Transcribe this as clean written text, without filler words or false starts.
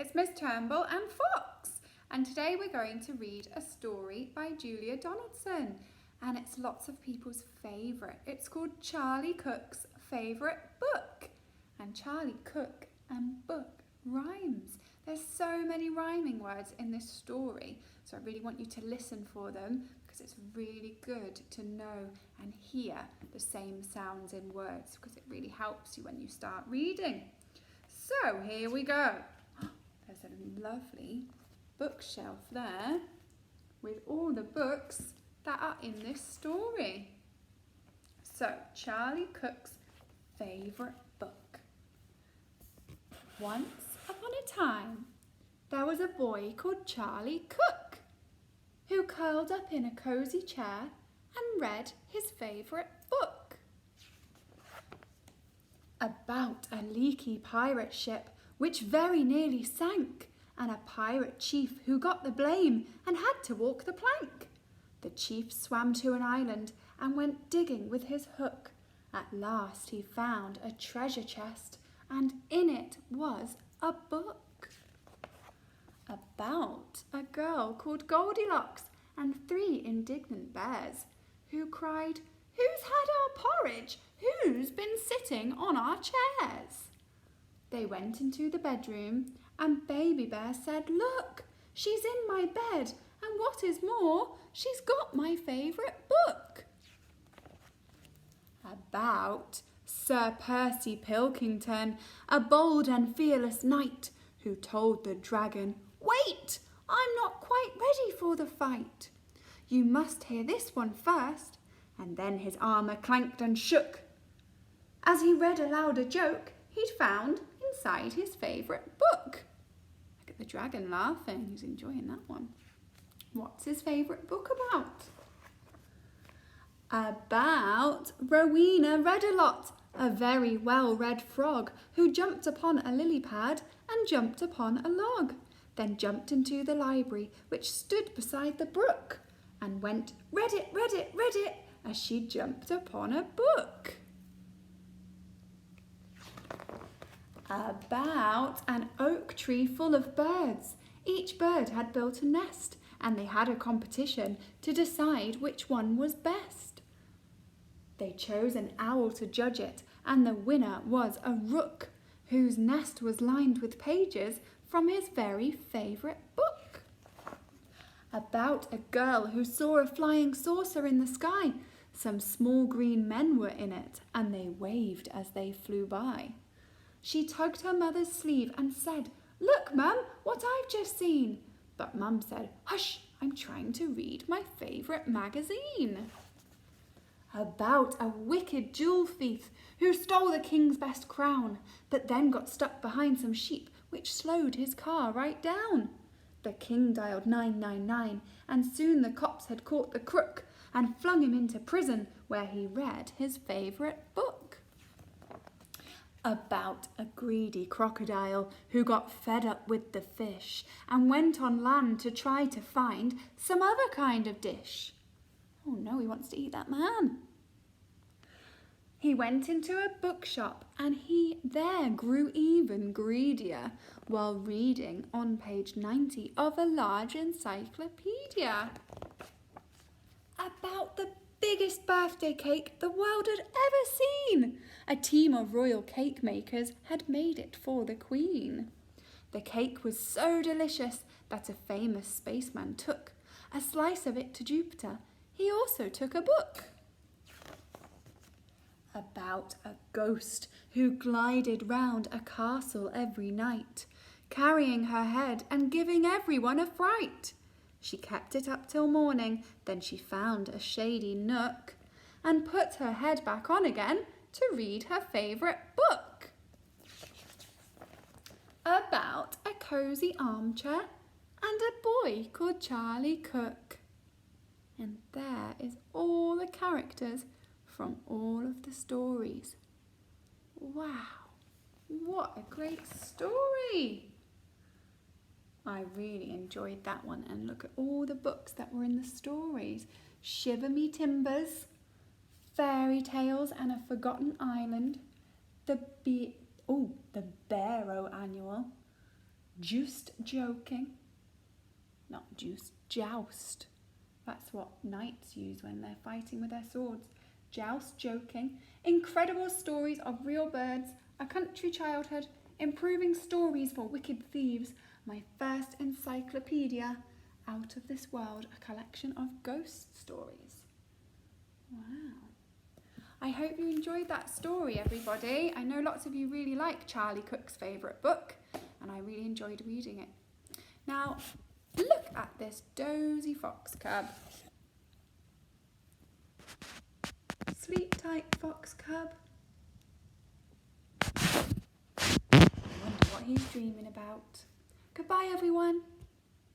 it's Miss Turnbull and Fox, and today we're going to read a story by Julia Donaldson, and it's lots of people's favourite. It's called Charlie Cook's Favourite Book, and Charlie Cook and book rhymes. There's so many rhyming words in this story, so I really want you to listen for them because it's really good to know and hear the same sounds in words because it really helps you when you start reading. So here we go. There's a lovely bookshelf there with all the books that are in this story. So, Charlie Cook's favourite book. Once upon a time, there was a boy called Charlie Cook who curled up in a cosy chair and read his favourite book. About a leaky pirate ship which very nearly sank, and a pirate chief who got the blame and had to walk the plank. The chief swam to an island and went digging with his hook. At last he found a treasure chest, and in it was a book. About a girl called Goldilocks and 3 indignant bears who cried, "Who's had our porridge? Who's been sitting on our chairs?" They went into the bedroom and Baby Bear said, "Look, she's in my bed, and what is more, she's got my favourite book." About Sir Percy Pilkington, a bold and fearless knight, who told the dragon, "Wait, I'm not quite ready for the fight. You must hear this one first," and then his armour clanked and shook. As he read aloud a joke he'd found inside his favourite book. Look at the dragon laughing, he's enjoying that one. What's his favourite book about? About Rowena Red-a-Lot, a very well-read frog who jumped upon a lily pad and jumped upon a log, then jumped into the library which stood beside the brook and went, "Read it, read it, read it," as she jumped upon a book. About an oak tree full of birds. Each bird had built a nest, and they had a competition to decide which one was best. They chose an owl to judge it, and the winner was a rook, whose nest was lined with pages from his very favourite book. About a girl who saw a flying saucer in the sky. Some small green men were in it, and they waved as they flew by. She tugged her mother's sleeve and said, "Look, Mum, what I've just seen." But Mum said, "Hush, I'm trying to read my favourite magazine." About a wicked jewel thief who stole the king's best crown, but then got stuck behind some sheep which slowed his car right down. The king dialed 999, and soon the cops had caught the crook and flung him into prison where he read his favourite book. About a greedy crocodile who got fed up with the fish and went on land to try to find some other kind of dish. Oh no, he wants to eat that man. He went into a bookshop and he there grew even greedier while reading on page 90 of a large encyclopedia. About the biggest birthday cake the world had ever seen. A team of royal cake makers had made it for the Queen. The cake was so delicious that a famous spaceman took a slice of it to Jupiter. He also took a book. About a ghost who glided round a castle every night, carrying her head and giving everyone a fright. She kept it up till morning, then she found a shady nook and put her head back on again to read her favourite book. About a cosy armchair and a boy called Charlie Cook. And there is all the characters from all of the stories. Wow, what a great story! I really enjoyed that one, and look at all the books that were in the stories. Shiver Me Timbers, Fairy Tales and a Forgotten Island, the Barrow Annual, Just joking. Not juice, joust. That's what knights use when they're fighting with their swords. Joust, joking. Incredible stories of real birds. A country childhood. Improving stories for wicked thieves. My first encyclopedia. Out of this world. A collection of ghost stories. Wow. I hope you enjoyed that story, everybody. I know lots of you really like Charlie Cook's favourite book, and I really enjoyed reading it. Now, look at this dozy fox cub. Sleep tight, fox cub. I wonder what he's dreaming about. Goodbye, everyone.